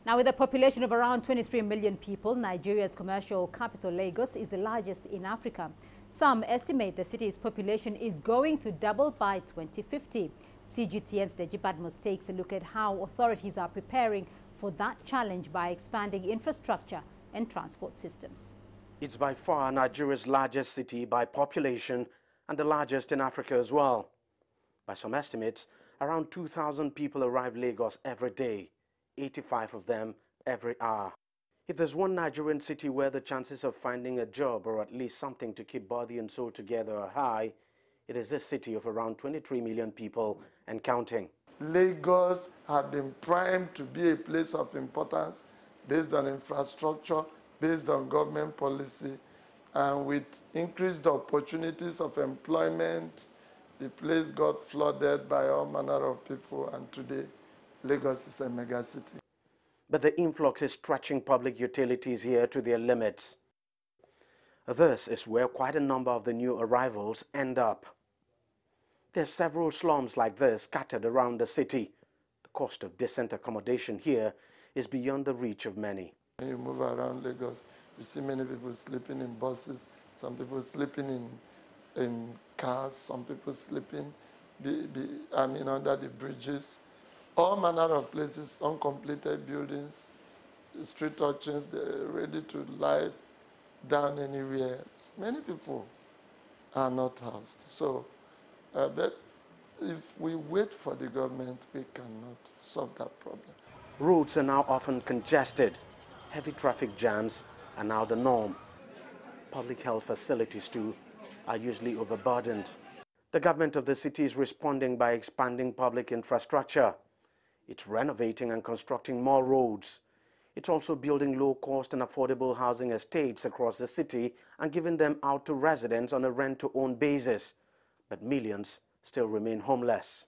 Now, with a population of around 23 million people, Nigeria's commercial capital, Lagos, is the largest in Africa. Some estimate the city's population is going to double by 2050. CGTN's Deji Badmus takes a look at how authorities are preparing for that challenge by expanding infrastructure and transport systems. It's by far Nigeria's largest city by population and the largest in Africa as well. By some estimates, around 2,000 people arrive Lagos every day, 85 of them every hour. If there's one Nigerian city where the chances of finding a job or at least something to keep body and soul together are high, it is this city of around 23 million people and counting. Lagos had been primed to be a place of importance based on infrastructure, based on government policy, and with increased opportunities of employment, the place got flooded by all manner of people, and today Lagos is a megacity. But the influx is stretching public utilities here to their limits. This is where quite a number of the new arrivals end up. There are several slums like this scattered around the city. The cost of decent accommodation here is beyond the reach of many. When you move around Lagos, you see many people sleeping in buses, some people sleeping in cars, some people sleeping under the bridges. All manner of places, uncompleted buildings, street urchins, they're ready to lie down anywhere. Many people are not housed. So, but if we wait for the government, we cannot solve that problem. Roads are now often congested. Heavy traffic jams are now the norm. Public health facilities, too, are usually overburdened. The government of the city is responding by expanding public infrastructure. It's renovating and constructing more roads. It's also building low-cost and affordable housing estates across the city and giving them out to residents on a rent-to-own basis. But millions still remain homeless.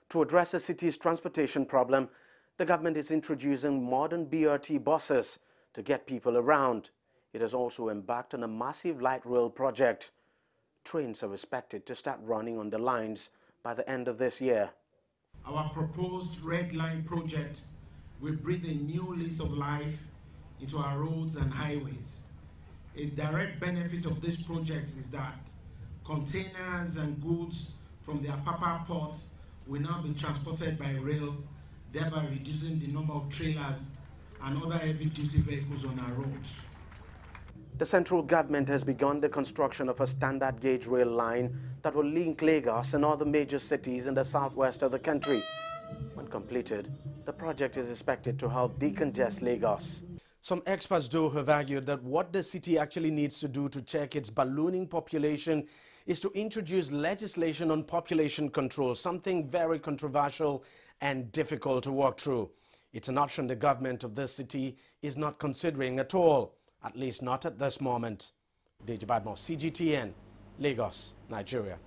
To address the city's transportation problem, the government is introducing modern BRT buses to get people around. It has also embarked on a massive light rail project. Trains are expected to start running on the lines by the end of this year. Our proposed Red Line project will breathe a new lease of life into our roads and highways. A direct benefit of this project is that containers and goods from the Apapa port will now be transported by rail, thereby reducing the number of trailers and other heavy-duty vehicles on our roads. The central government has begun the construction of a standard gauge rail line that will link Lagos and other major cities in the southwest of the country. When completed, the project is expected to help decongest Lagos. Some experts, though, have argued that what the city actually needs to do to check its ballooning population is to introduce legislation on population control, something very controversial and difficult to work through. It's an option the government of this city is not considering at all. At least not at this moment. Deji, CGTN, Lagos, Nigeria.